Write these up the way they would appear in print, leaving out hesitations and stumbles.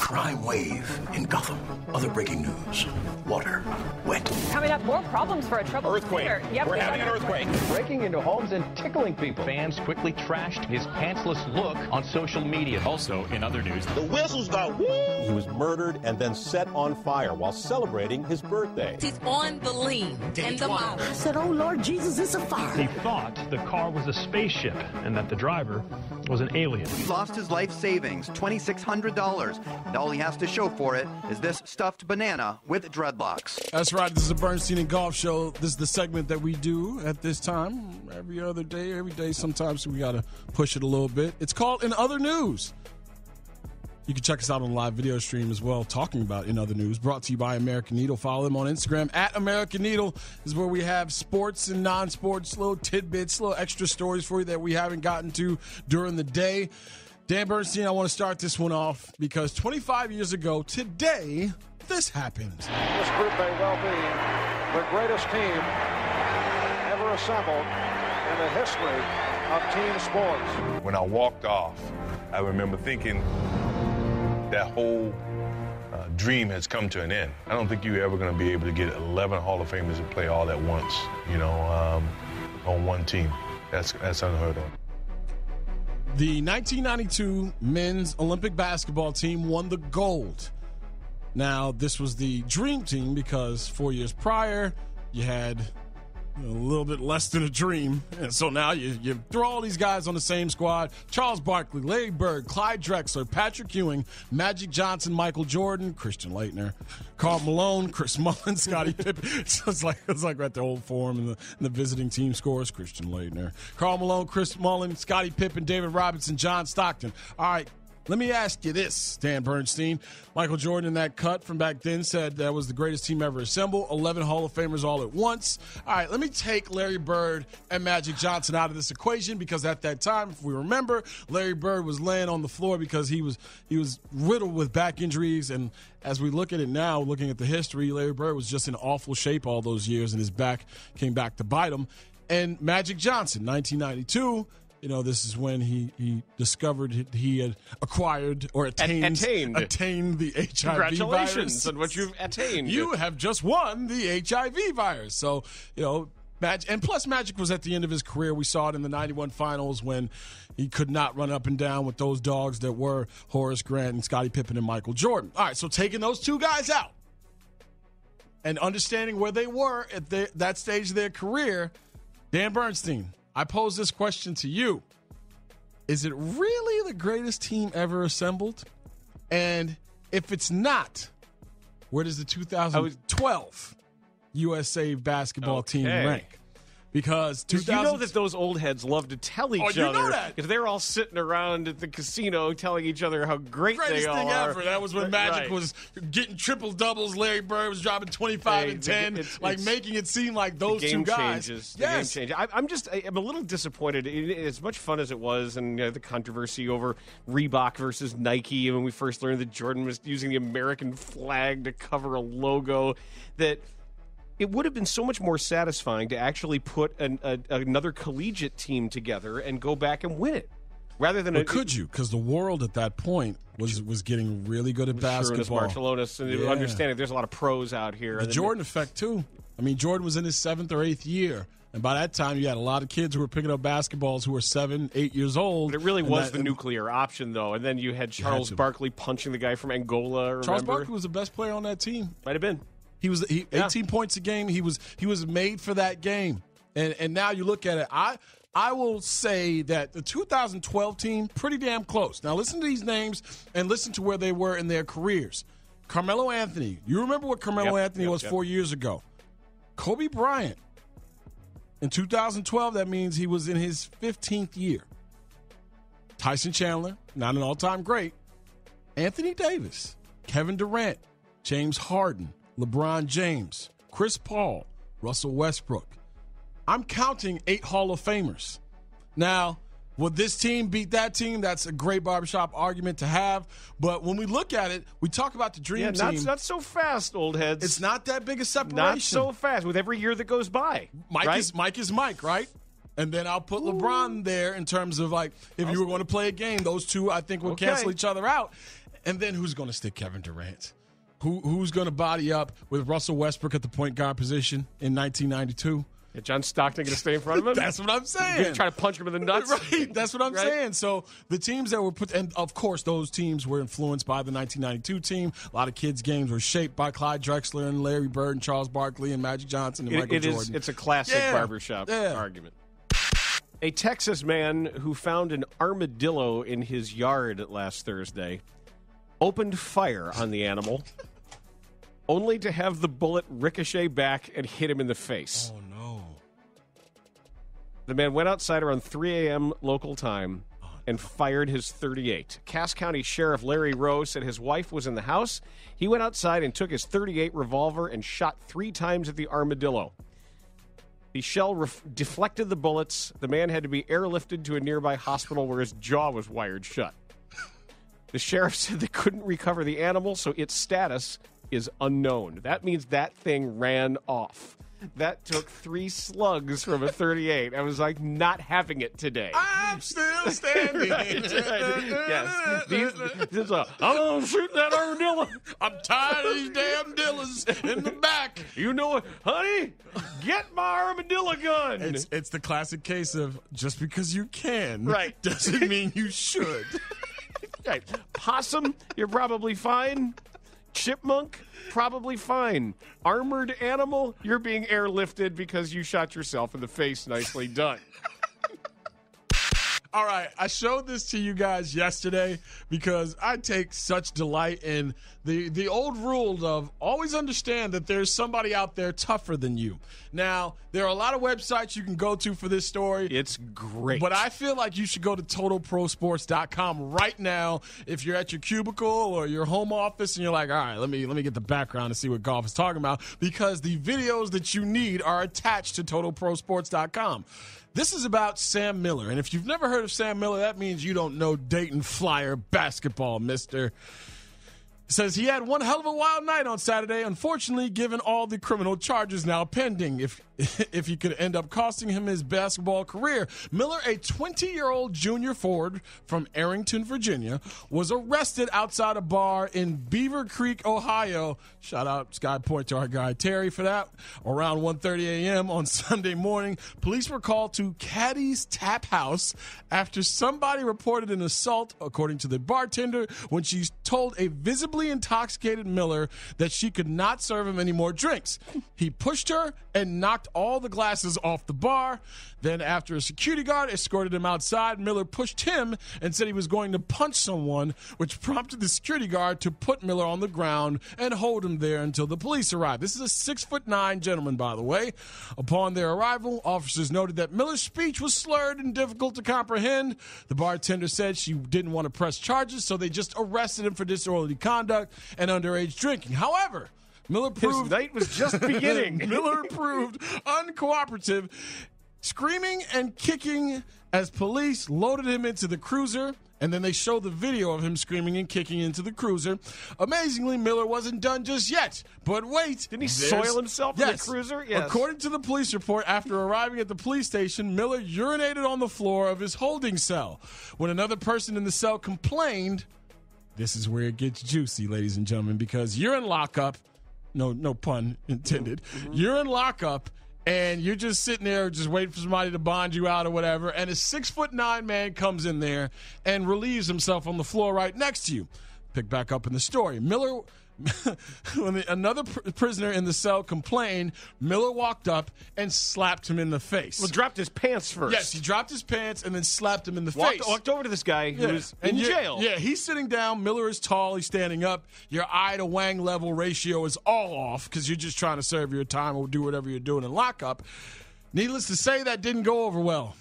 crime wave in Gotham. Other breaking news. Water. Wet. Coming up, more problems for a troubled earthquake. Yep, We're having an earthquake. Breaking into homes and tickling people. Fans quickly trashed his pantsless look on social media. Also, in other news, the whistles got woo! He was murdered and then set on fire while celebrating his birthday. He's on the lean and the model. I said, oh, Lord Jesus, it's a fire. He thought the car was a spaceship and that the driver was an alien. He lost his life savings, $2,600. And all he has to show for it is this stuffed banana with dreadlocks. That's right. This is the Bernstein and Goff Show. This is the segment that we do at this time. Every other day, every day. Sometimes we got to push it a little bit. It's called In Other News. You can check us out on the live video stream as well, talking about In Other News. Brought to you by American Needle. Follow them on Instagram at American Needle. This is where we have sports and non-sports, little tidbits, little extra stories for you that we haven't gotten to during the day. Dan Bernstein, I want to start this one off because 25 years ago today, this happened. This group may well be the greatest team ever assembled in the history of team sports. When I walked off, I remember thinking that whole dream has come to an end. I don't think you're ever going to be able to get 11 Hall of Famers to play all at once, on one team. That's unheard of. The 1992 men's Olympic basketball team won the gold. Now, this was the dream team because 4 years prior, you had a little bit less than a dream. And so now you throw all these guys on the same squad. Charles Barkley, Larry Bird, Clyde Drexler, Patrick Ewing, Magic Johnson, Michael Jordan, Christian Laettner, Karl Malone, Chris Mullin, Scottie Pippen. So it's like at the old form in the visiting team scores. Christian Laettner, Karl Malone, Chris Mullin, Scottie Pippen, David Robinson, John Stockton. All right. Let me ask you this, Dan Bernstein. Michael Jordan in that cut from back then said that was the greatest team ever assembled, 11 Hall of Famers all at once. All right, let me take Larry Bird and Magic Johnson out of this equation because at that time, if we remember, Larry Bird was laying on the floor because he was riddled with back injuries. And as we look at it now, looking at the history, Larry Bird was just in awful shape all those years, and his back came back to bite him. And Magic Johnson, 1992, this is when he discovered he had acquired or attained the HIV Congratulations virus. on what you've attained. You have just won the HIV virus. So, and plus Magic was at the end of his career. We saw it in the 91 finals when he could not run up and down with those dogs that were Horace Grant and Scottie Pippen and Michael Jordan. All right, so taking those two guys out and understanding where they were at that stage of their career, Dan Bernstein, I pose this question to you. Is it really the greatest team ever assembled? And if it's not, where does the 2012 USA basketball team rank? Because you know that those old heads love to tell each other because they're all sitting around at the casino telling each other how great they all are. Greatest thing ever. That was when Magic was getting triple doubles. Larry Bird was dropping 25 and 10, making it seem like those two guys. The game changes. I'm a little disappointed. As much fun as it was, and the controversy over Reebok versus Nike, and when we first learned that Jordan was using the American flag to cover a logo, that it would have been so much more satisfying to actually put another collegiate team together and go back and win it, rather than. But could you? Because the world at that point was getting really good at basketball. Barcelonas and understanding there's a lot of pros out here. The Jordan effect too. I mean, Jordan was in his 7th or 8th year. And by that time, you had a lot of kids who were picking up basketballs who were 7, 8 years old. But it really was the nuclear option, though. And then you had Charles Barkley punching the guy from Angola. Remember? Charles Barkley was the best player on that team. Might have been. He was 18 points a game. He was made for that game. And now you look at it. I will say that the 2012 team, pretty damn close. Now listen to these names and listen to where they were in their careers. Carmelo Anthony. You remember what Carmelo Anthony was 4 years ago. Kobe Bryant. In 2012, that means he was in his 15th year. Tyson Chandler, not an all-time great. Anthony Davis. Kevin Durant. James Harden. LeBron James, Chris Paul, Russell Westbrook. I'm counting 8 Hall of Famers. Now, would this team beat that team? That's a great barbershop argument to have. But when we look at it, we talk about the dream team. Not so fast, old heads. It's not that big a separation. Not so fast with every year that goes by. Mike is Mike, right? And then I'll put LeBron there in terms of if you were going to play a game, those two I think would cancel each other out. And then who's going to stick Kevin Durant? Who's going to body up with Russell Westbrook at the point guard position in 1992? Yeah, John Stockton going to stay in front of him? That's what I'm saying. You're going to try to punch him in the nuts? Right. That's what I'm saying. So the teams that were put, and of course those teams were influenced by the 1992 team. A lot of kids' games were shaped by Clyde Drexler and Larry Bird and Charles Barkley and Magic Johnson and Michael Jordan. It's a classic barbershop argument. A Texas man who found an armadillo in his yard last Thursday opened fire on the animal, only to have the bullet ricochet back and hit him in the face. Oh, no. The man went outside around 3 a.m. local time and fired his .38. Cass County Sheriff Larry Rowe said his wife was in the house. He went outside and took his .38 revolver and shot 3 times at the armadillo. The shell deflected the bullets. The man had to be airlifted to a nearby hospital where his jaw was wired shut. The sheriff said they couldn't recover the animal, so its status is unknown. That means that thing ran off. That took 3 slugs from a .38. I was like, not having it today. I'm still standing. Yes. I'm going to shoot that armadillo. I'm tired of these damn dillas in the back. You know what? Honey, get my armadillo gun. It's the classic case of just because you can doesn't mean you should. Right. Possum, you're probably fine. Chipmunk, probably fine. Armored animal, you're being airlifted because you shot yourself in the face. Nicely done. All right, I showed this to you guys yesterday because I take such delight in the old rule of always understand that there's somebody out there tougher than you. Now, there are a lot of websites you can go to for this story. It's great. But I feel like you should go to TotalProSports.com right now if you're at your cubicle or your home office and you're like, all right, let me get the background and see what Goff is talking about, because the videos that you need are attached to TotalProSports.com. This is about Sam Miller, and if you've never heard of Sam Miller, that means you don't know Dayton Flyer basketball, mister. Says he had one hell of a wild night on Saturday, unfortunately, given all the criminal charges now pending, if he could end up costing him his basketball career. Miller, a 20-year-old junior forward from Arrington, Virginia, was arrested outside a bar in Beaver Creek, Ohio. Shout out Sky Point to our guy Terry for that. Around 1:30 a.m. on Sunday morning, police were called to Caddy's Tap House after somebody reported an assault, according to the bartender, when she told a visibly intoxicated Miller that she could not serve him any more drinks. He pushed her and knocked all the glasses off the bar. Then, after a security guard escorted him outside, Miller pushed him and said he was going to punch someone, which prompted the security guard to put Miller on the ground and hold him there until the police arrived. This is a 6'9" gentleman, by the way. Upon their arrival, officers noted that Miller's speech was slurred and difficult to comprehend. The bartender said she didn't want to press charges, so they just arrested him for disorderly conduct and underage drinking. However, Miller proved his night was just beginning. Miller proved uncooperative, screaming and kicking as police loaded him into the cruiser, and then they show the video of him screaming and kicking into the cruiser. Amazingly, Miller wasn't done just yet. But wait. Didn't he soil himself in the cruiser? Yes. According to the police report, after arriving at the police station, Miller urinated on the floor of his holding cell. When another person in the cell complained, this is where it gets juicy, ladies and gentlemen, because you're in lockup. No pun intended. You're in lockup, and you're just sitting there just waiting for somebody to bond you out or whatever, and a 6'9" man comes in there and relieves himself on the floor right next to you. Pick back up in the story. Miller, when another prisoner in the cell complained, Miller walked up and slapped him in the face. Well, dropped his pants first. Yes, he dropped his pants and then slapped him in the face. Walked over to this guy who's in jail. Yeah, he's sitting down. Miller is tall. He's standing up. Your eye to Wang level ratio is all off because you're just trying to serve your time or do whatever you're doing in lockup. Needless to say, that didn't go over well.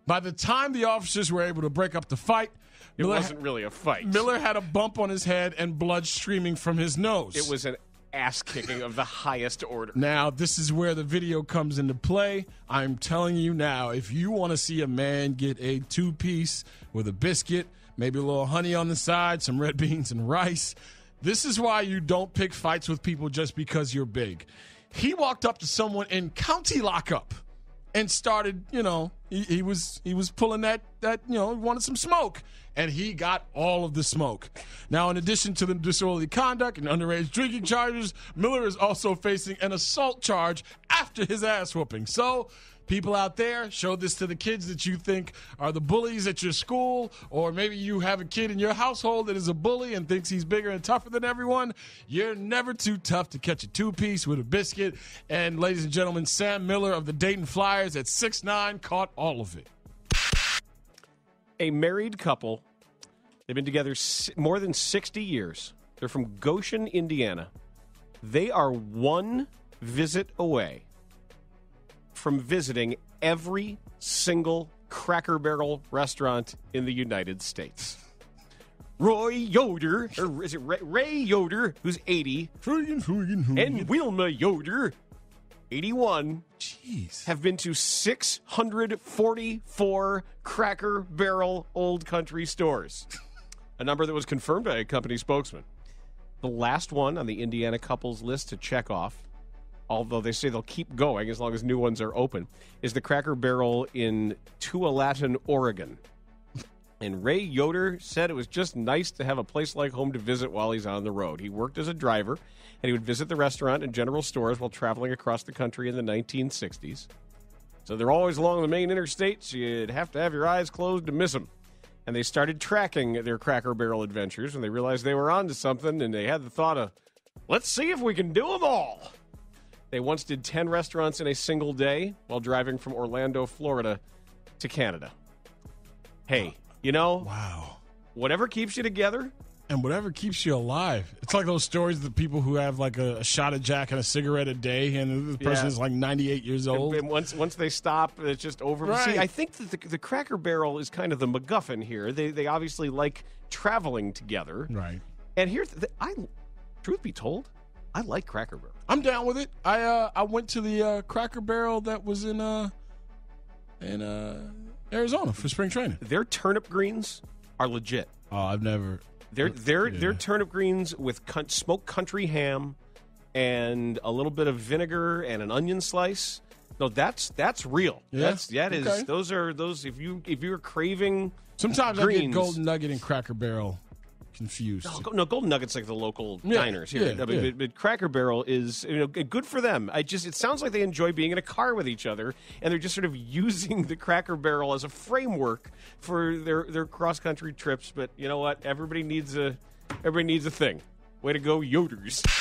By the time the officers were able to break up the fight, it wasn't really a fight. Miller had a bump on his head and blood streaming from his nose. It was an ass-kicking of the highest order. Now, this is where the video comes into play. I'm telling you now, if you want to see a man get a 2-piece with a biscuit, maybe a little honey on the side, some red beans and rice, this is why you don't pick fights with people just because you're big. He walked up to someone in county lockup and started, he was pulling that he wanted some smoke, and he got all of the smoke. Now, in addition to the disorderly conduct and underage drinking charges, Miller is also facing an assault charge after his ass whooping. So, people out there, show this to the kids that you think are the bullies at your school, or maybe you have a kid in your household that is a bully and thinks he's bigger and tougher than everyone. You're never too tough to catch a two-piece with a biscuit. And, ladies and gentlemen, Sam Miller of the Dayton Flyers at 6'9" caught all of it. A married couple. They've been together more than 60 years. They're from Goshen, Indiana. They are one visit away from visiting every single Cracker Barrel restaurant in the United States. Roy Yoder, or is it Ray Yoder, who's 80, and Wilma Yoder, 81, have been to 644 Cracker Barrel Old Country stores, a number that was confirmed by a company spokesman. The last one on the Indiana couples list to check off, although they say they'll keep going as long as new ones are open, is the Cracker Barrel in Tualatin, Oregon. And Ray Yoder said it was just nice to have a place like home to visit while he's on the road. He worked as a driver, and he would visit the restaurant and general stores while traveling across the country in the 1960s. So they're always along the main interstates. You'd have to have your eyes closed to miss them. And they started tracking their Cracker Barrel adventures, and they realized they were onto something, and they had the thought of, let's see if we can do them all. They once did 10 restaurants in a single day while driving from Orlando, Florida to Canada. Hey, wow, whatever keeps you together. And whatever keeps you alive. It's like those stories of the people who have like a shot of Jack and a cigarette a day, and the person is like 98 years old. And once they stop, it's just over. Right. See, I think that the Cracker Barrel is kind of the MacGuffin here. They obviously like traveling together. Right. And here's truth be told, I like Cracker Barrel. I'm down with it. I went to the Cracker Barrel that was in Arizona for spring training. Their turnip greens are legit. Oh, I've never. Their turnip greens with smoked country ham and a little bit of vinegar and an onion slice. No, that's real. Yeah? Those are if you're craving sometimes greens, I get Golden Nugget and Cracker Barrel confused. No, Golden Nugget's like the local diners here. But Cracker Barrel is good for them. It sounds like they enjoy being in a car with each other, and they're just sort of using the Cracker Barrel as a framework for their cross country trips. But you know what? Everybody needs a thing. Way to go, Yoders.